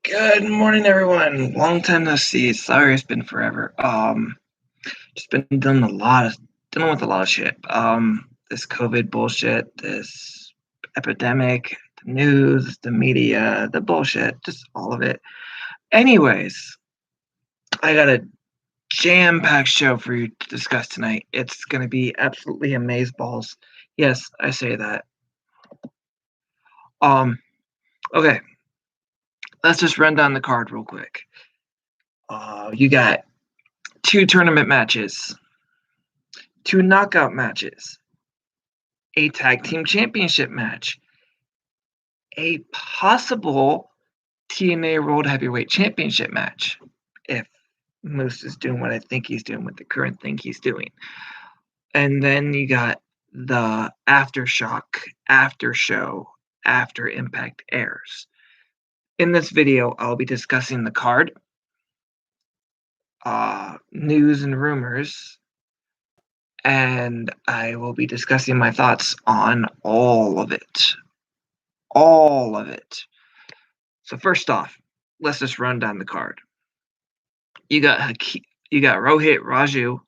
Good morning, everyone. Long time no see. Sorry, it's been forever. Just been dealing with a lot of shit. This COVID bullshit, this epidemic, the news, the media, the bullshit, just all of it. Anyways, I got a jam-packed show for you to discuss tonight. It's gonna be absolutely amazeballs. Yes, I say that. Um, okay, let's just run down the card real quick. You got two tournament matches, two knockout matches, a tag team championship match, a possible TNA World Heavyweight Championship match, if Moose is doing what I think he's doing with the current thing he's doing. And then you got the Aftershock after show after Impact airs. In this video, I'll be discussing the card, news and rumors, and I will be discussing my thoughts on all of it. All of it. So first off, let's just run down the card. You got Rohit Raju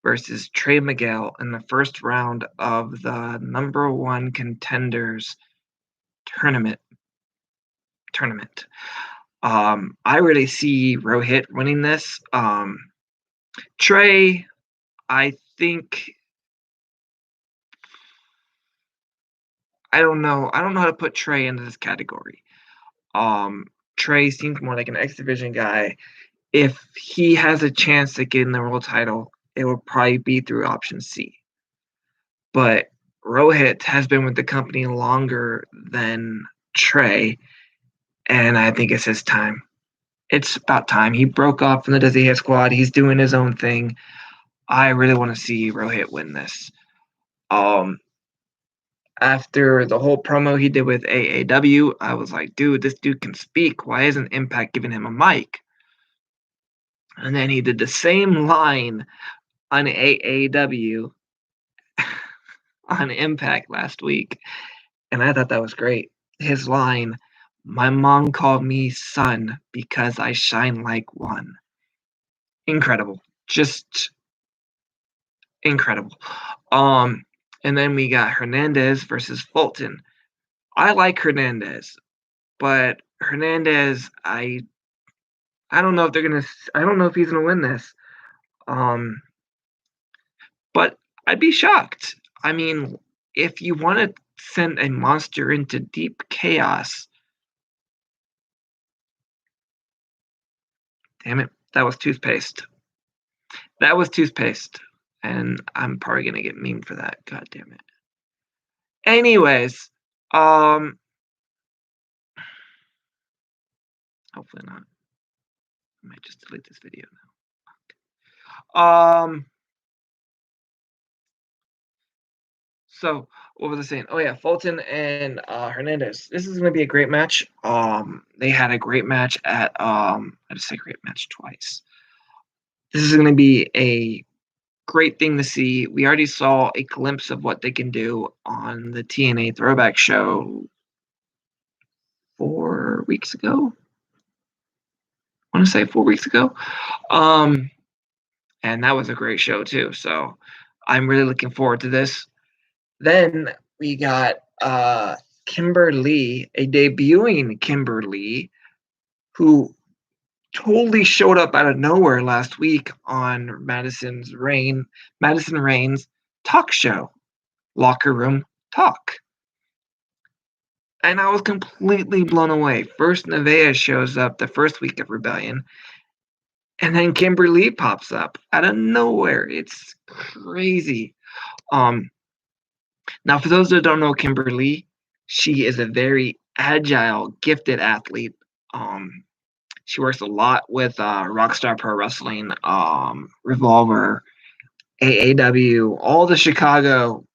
versus Trey Miguel in the first round of the number one contenders tournament. I really see Rohit winning this. Trey, I think I don't know how to put Trey into this category. Trey seems more like an X Division guy. If he has a chance to get in the world title, it will probably be through option C. But Rohit has been with the company longer than Trey, and I think it's his time. It's about time. He broke off from the Desi Hit Squad. He's doing his own thing. I really want to see Rohit win this. After the whole promo he did with AAW, I was like, dude, this dude can speak. Why isn't Impact giving him a mic? And then he did the same line on AAW on Impact last week, and I thought that was great. His line, "My mom called me son because I shine like one." Incredible. Just incredible. And then we got Hernandez versus Fulton. I like Hernandez, but Hernandez, I don't know if I don't know if he's gonna win this. But I'd be shocked. I mean, if you want to send a monster into deep chaos, damn it, that was toothpaste. That was toothpaste. And I'm probably gonna get memed for that. God damn it. Anyways, hopefully not. I might just delete this video now. So what was I saying? Oh yeah, Fulton and Hernandez. This is gonna be a great match. They had a great match at I just say great match twice. This is gonna be a great thing to see. We already saw a glimpse of what they can do on the TNA Throwback Show 4 weeks ago. I want to say 4 weeks ago. And that was a great show too. So I'm really looking forward to this. Then we got Kimber Lee, a debuting Kimber Lee, who totally showed up out of nowhere last week on Madison Rain's talk show, Locker Room Talk. And I was completely blown away. First, Nevaeh shows up the first week of Rebellion, and then Kimber Lee pops up out of nowhere. It's crazy. Now, for those that don't know Kimber Lee, she is a very agile, gifted athlete. She works a lot with Rockstar Pro Wrestling, Revolver, AAW, all the Chicago,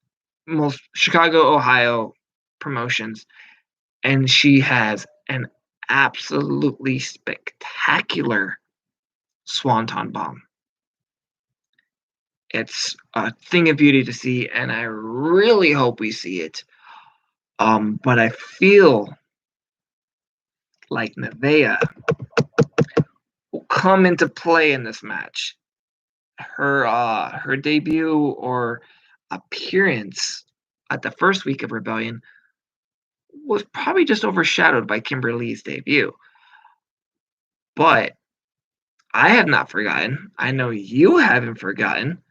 Ohio promotions, and she has an absolutely spectacular swanton bomb. It's a thing of beauty to see, and I really hope we see it. But I feel like Nevaeh will come into play in this match. Her debut or appearance at the first week of Rebellion was probably just overshadowed by Kimber Lee's debut. But I have not forgotten. I know you haven't forgotten.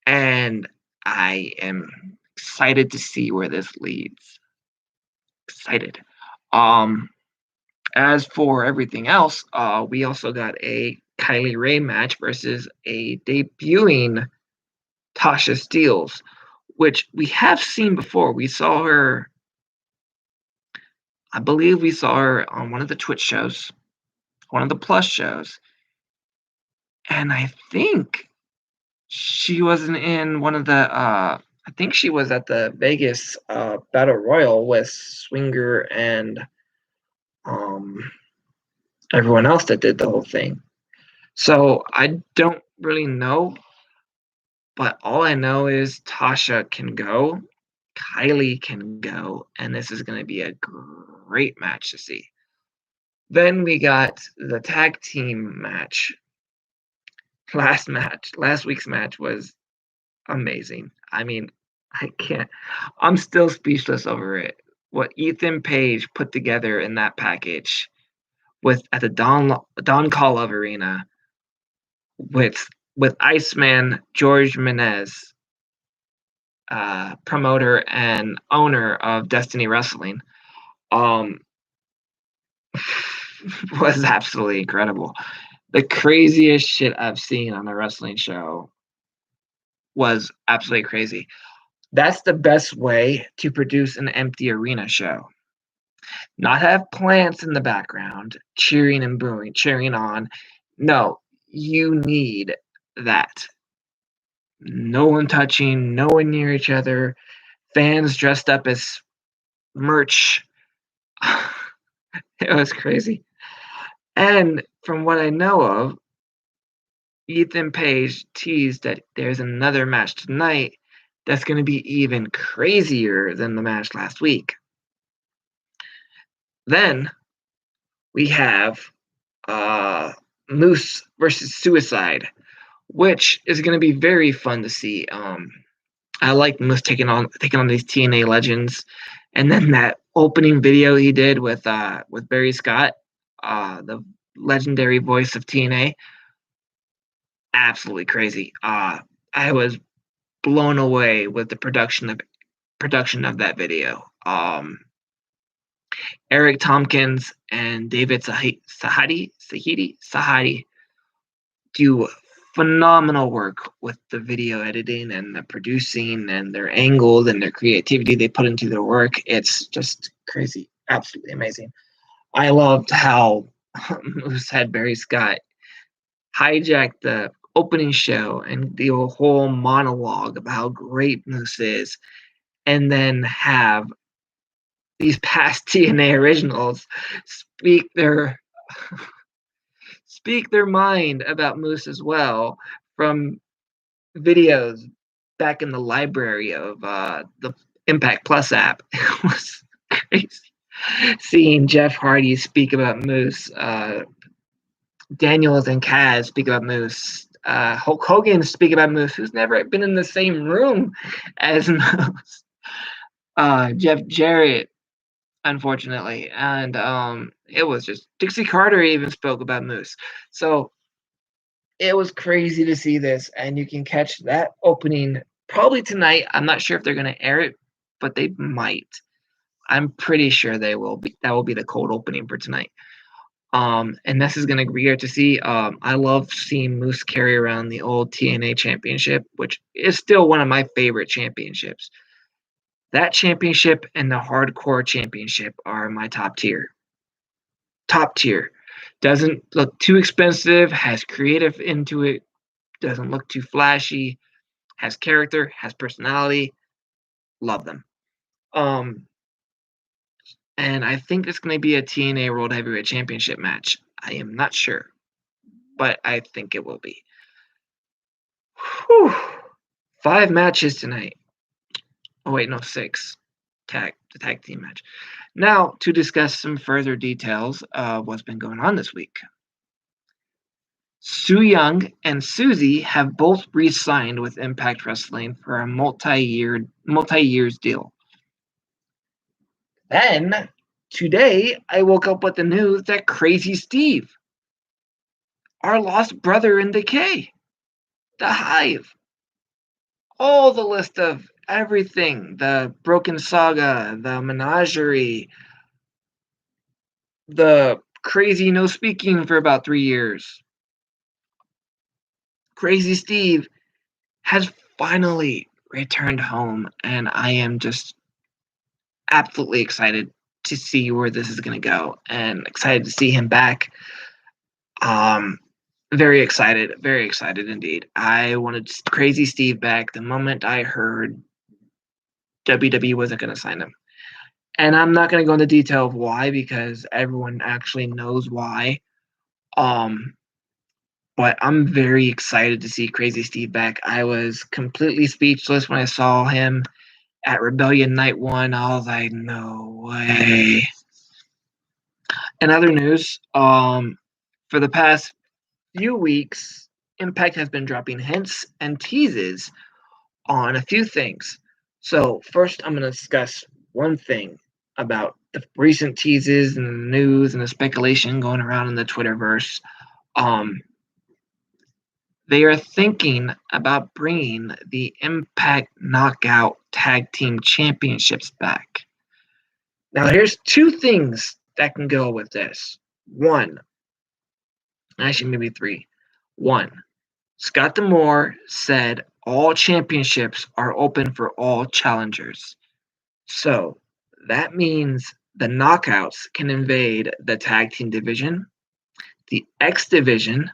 And I am excited to see where this leads. Excited. Um, as for everything else, we also got a Kylie Ray match versus a debuting Tasha Steelz, which we have seen before. We saw her, I believe we saw her on one of the Twitch shows, one of the Plus shows. And I think she wasn't in one of the, I think she was at the Vegas Battle Royal with Swinger and everyone else that did the whole thing. So I don't really know, but all I know is Tasha can go, Kylie can go, and this is going to be a great match to see. Then we got the tag team match. Last week's match was amazing. I mean, I'm still speechless over it. What Ethan Page put together in that package at the Don Call Love Arena with Iceman George Menez, promoter and owner of Destiny Wrestling, was absolutely incredible. The craziest shit I've seen on a wrestling show was absolutely crazy. That's the best way to produce an empty arena show. Not have plants in the background cheering and booing, cheering on. No, you need that. No one touching, no one near each other, fans dressed up as merch. It was crazy. And from what I know of, Ethan Page teased that there's another match tonight that's going to be even crazier than the match last week. Then we have Moose versus Suicide, which is going to be very fun to see. I like Moose taking on these TNA legends, and then that opening video he did with Barry Scott, the legendary voice of TNA, absolutely crazy. I was blown away with the production of that video. Eric Tompkins and David Sahadi do phenomenal work with the video editing and the producing and their angles and their creativity they put into their work. It's just crazy, absolutely amazing. I loved how Moose had Barry Scott hijack the opening show and do a whole monologue about how great Moose is, and then have these past TNA originals speak their mind about Moose as well from videos back in the library of the Impact Plus app. It was crazy seeing Jeff Hardy speak about Moose, Daniels and Kaz speak about Moose, Hulk Hogan speak about Moose, who's never been in the same room as Moose, Jeff Jarrett, unfortunately, and it was just Dixie Carter even spoke about Moose. So it was crazy to see this, and you can catch that opening probably tonight. I'm not sure if they're going to air it, but they might. I'm pretty sure they will be. That will be the cold opening for tonight. And this is going to be great to see. I love seeing Moose carry around the old TNA championship, which is still one of my favorite championships. That championship and the hardcore championship are my top tier. Top tier. Doesn't look too expensive, has creative into it, doesn't look too flashy, has character, has personality. Love them. And I think it's going to be a TNA World Heavyweight Championship match. I am not sure, but I think it will be. Whew. 5 matches tonight. Oh, wait, no, 6. the tag team match. Now, to discuss some further details of what's been going on this week. Su Yung and Susie have both re-signed with Impact Wrestling for a multi-years deal. Then, today, I woke up with the news that Crazy Steve, our lost brother in Decay, the Hive, all the list of everything, the Broken Saga, the Menagerie, the crazy no speaking for about 3 years. Crazy Steve has finally returned home, and I am just absolutely excited to see where this is going to go and excited to see him back. Very excited indeed. I wanted Crazy Steve back the moment I heard WWE wasn't going to sign him. And I'm not going to go into detail of why because everyone actually knows why. But I'm very excited to see Crazy Steve back. I was completely speechless when I saw him at Rebellion Night 1. I was like, no way. In other news, for the past few weeks, Impact has been dropping hints and teases on a few things. So first, I'm going to discuss one thing about the recent teases and the news and the speculation going around in the Twitterverse. They are thinking about bringing the Impact Knockout Tag Team Championships back. Now, here's two things that can go with this. One, actually maybe three. One, Scott D'Amore said all championships are open for all challengers. So that means the Knockouts can invade the Tag Team division, the X division,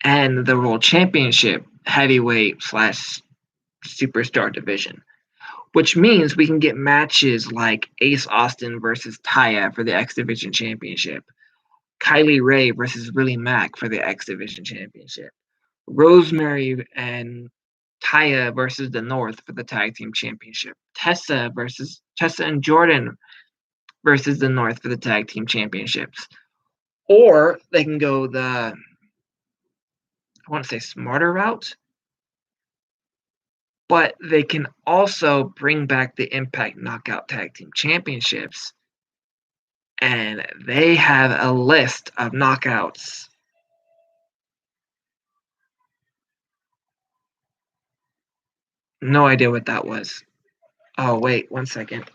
and the World Championship heavyweight / superstar division, which means we can get matches like Ace Austin versus Taya for the X Division Championship, Kylie Ray versus Willie Mack for the X Division Championship, Rosemary and Taya versus the North for the Tag Team Championship, Tessa and Jordan versus the North for the Tag Team Championships. Or they can go the, I want to say smarter route, but they can also bring back the Impact Knockout Tag Team Championships, and they have a list of knockouts. No idea what that was. Oh, wait, 1 second.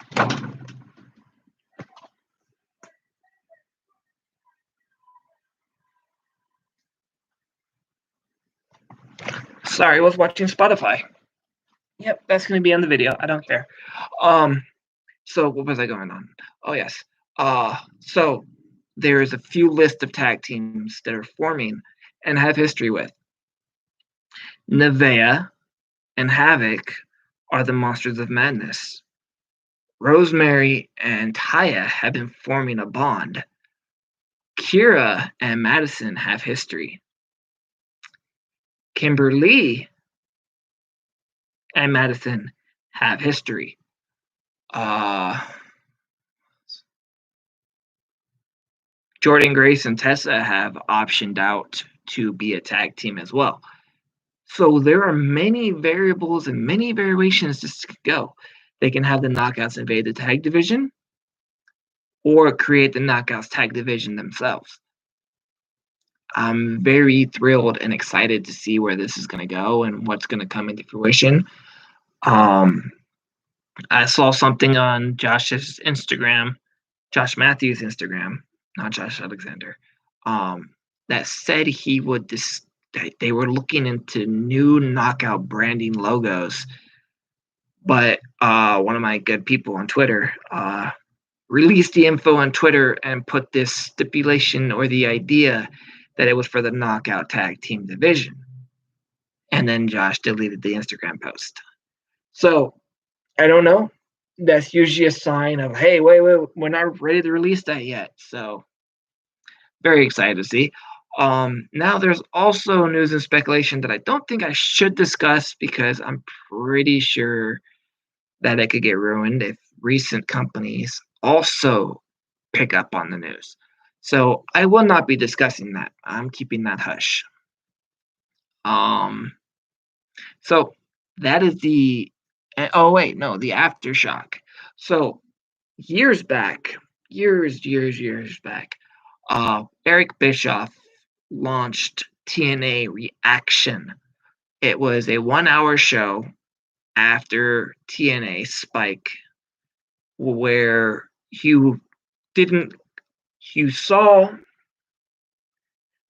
Sorry, I was watching Spotify. Yep, that's going to be on the video. I don't care. So what was I going on? Oh, yes. So there is a few list of tag teams that are forming and have history with. Nevaeh and Havoc are the Monsters of Madness. Rosemary and Taya have been forming a bond. Kira and Madison have history. Kimberly and Madison have history. Jordan Grace and Tessa have optioned out to be a tag team as well. So there are many variables and many variations to go. They can have the Knockouts invade the tag division or create the Knockouts tag division themselves. I'm very thrilled and excited to see where this is going to go and what's going to come into fruition. I saw something on Josh's Instagram, Josh Matthews' Instagram, not Josh Alexander, that said he would they were looking into new Knockout branding logos. But one of my good people on Twitter released the info on Twitter and put this stipulation or the idea that it was for the Knockout Tag Team division. And then Josh deleted the Instagram post. So I don't know. That's usually a sign of, hey, wait, we're not ready to release that yet. So very excited to see. Now there's also news and speculation that I don't think I should discuss because I'm pretty sure that it could get ruined if recent companies also pick up on the news. So I will not be discussing that. I'm keeping that hush. Um, so that is oh wait, no, the aftershock. So years back, years back, Eric Bischoff launched TNA Reaction. It was a 1 hour show after TNA Spike where you didn't you saw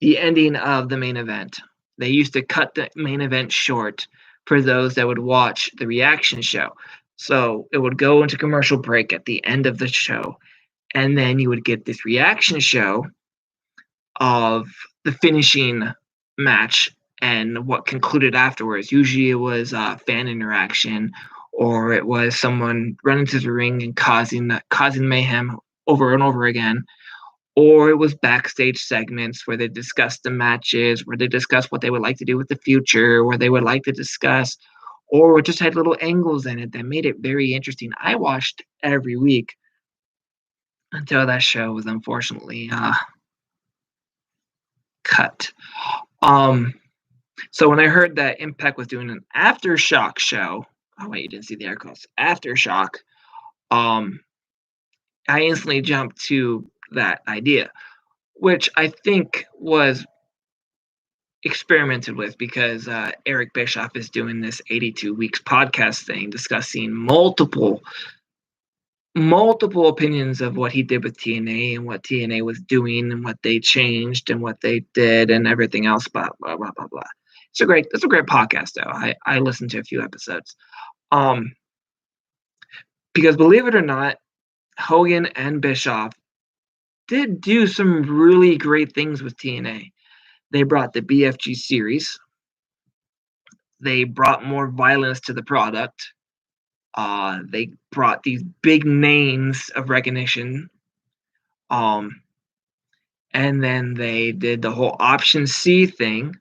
the ending of the main event. They used to cut the main event short for those that would watch the reaction show. So it would go into commercial break at the end of the show, and then you would get this reaction show of the finishing match and what concluded afterwards. Usually it was fan interaction, or it was someone running to the ring and causing mayhem over and over again, or it was backstage segments where they discussed the matches, where they discussed what they would like to do with the future, where they would like to discuss, or just had little angles in it that made it very interesting. I watched every week until that show was unfortunately cut. Um, so when I heard that Impact was doing an Aftershock show, oh wait, you didn't see the air quotes, Aftershock, um, I instantly jumped to that idea, which I think was experimented with because Eric Bischoff is doing this 82 weeks podcast thing, discussing multiple opinions of what he did with TNA and what TNA was doing and what they changed and what they did and everything else. Blah blah blah blah blah. It's a great podcast though. I listened to a few episodes. Because believe it or not, Hogan and Bischoff did do some really great things with TNA. They brought the BFG series. They brought more violence to the product. They brought these big names of recognition. And then they did the whole Option C thing,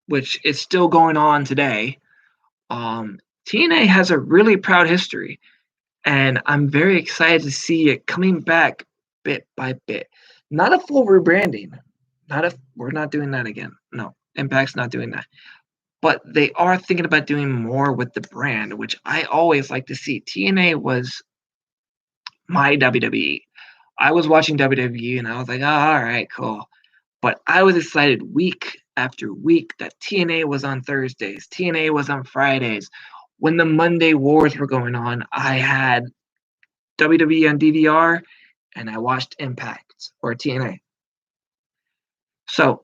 which is still going on today. TNA has a really proud history, and I'm very excited to see it coming back bit by bit. Not a full rebranding. We're not doing that again. No, Impact's not doing that. But they are thinking about doing more with the brand, which I always like to see. TNA was my WWE. I was watching WWE and I was like, oh, all right, cool. But I was excited week after week that TNA was on Thursdays, TNA was on Fridays. When the Monday Wars were going on, I had WWE on DVR and I watched Impact or TNA. So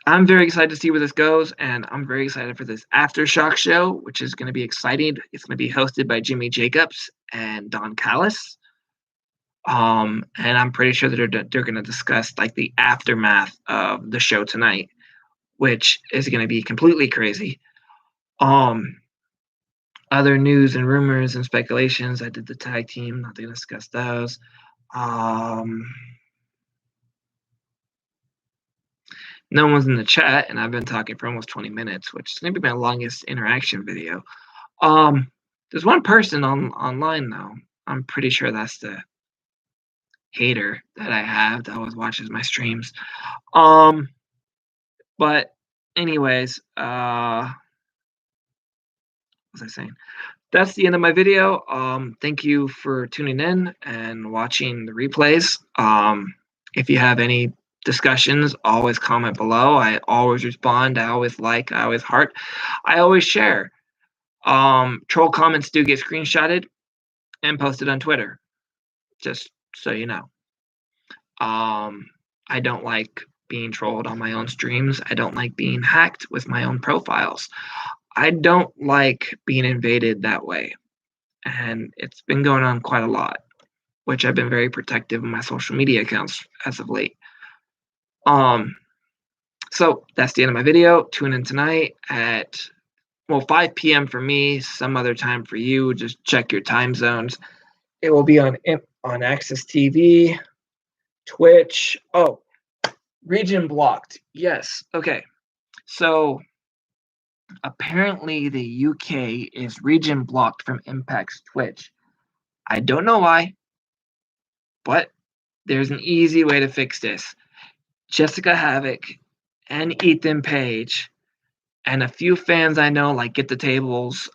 I'm very excited to see where this goes, and I'm very excited for this Aftershock show, which is going to be exciting. It's going to be hosted by Jimmy Jacobs and Don Callis. And I'm pretty sure that they're going to discuss like the aftermath of the show tonight, which is going to be completely crazy. Other news and rumors and speculations. I did the tag team. Not going to discuss those. No one's in the chat, and I've been talking for almost 20 minutes, which is going to be my longest interaction video. There's one person online though. I'm pretty sure that's the hater that I have that always watches my streams. But anyways, what was I saying? That's the end of my video. Thank you for tuning in and watching the replays. If you have any discussions, always comment below. I always respond. I always like. I always heart. I always share. Troll comments do get screenshotted and posted on Twitter. Just so you know. I don't like being trolled on my own streams. I don't like being hacked with my own profiles. I don't like being invaded that way. And it's been going on quite a lot, which I've been very protective of my social media accounts as of late. So that's the end of my video. Tune in tonight at 5 p.m. for me, some other time for you. Just check your time zones. It will be on AXS TV, Twitch. Oh, region blocked. Yes. Okay. So Apparently, the UK is region blocked from Impact's Twitch. I don't know why, but there's an easy way to fix this. Jessica Havoc and Ethan Page and a few fans I know, like Get the Tables,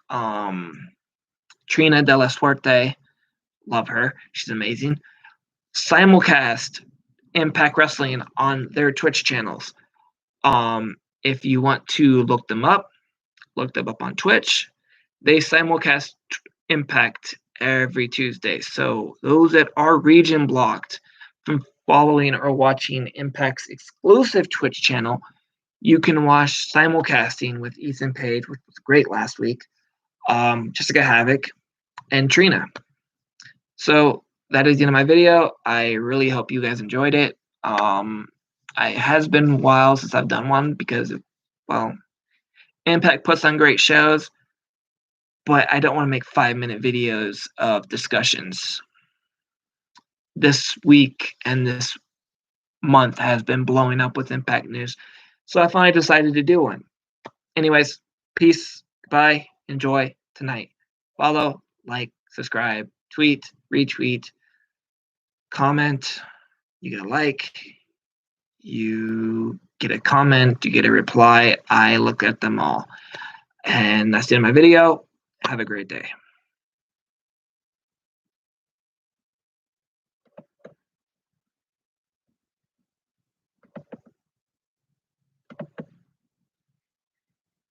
Trina Della Suerte, love her, she's amazing, simulcast Impact Wrestling on their Twitch channels. If you want to look them up on Twitch. They simulcast Impact every Tuesday. So those that are region blocked from following or watching Impact's exclusive Twitch channel, you can watch simulcasting with Ethan Page, which was great last week, Jessica Havoc, and Trina. So that is the end of my video. I really hope you guys enjoyed it. It has been a while since I've done one because, well, Impact puts on great shows, but I don't want to make 5-minute videos of discussions. This week and this month has been blowing up with Impact news, so I finally decided to do one. Anyways, peace, bye, enjoy tonight. Follow, like, subscribe, tweet, retweet, comment. You get a like, you get a comment, you get a reply. I look at them all. And that's the end of my video. Have a great day.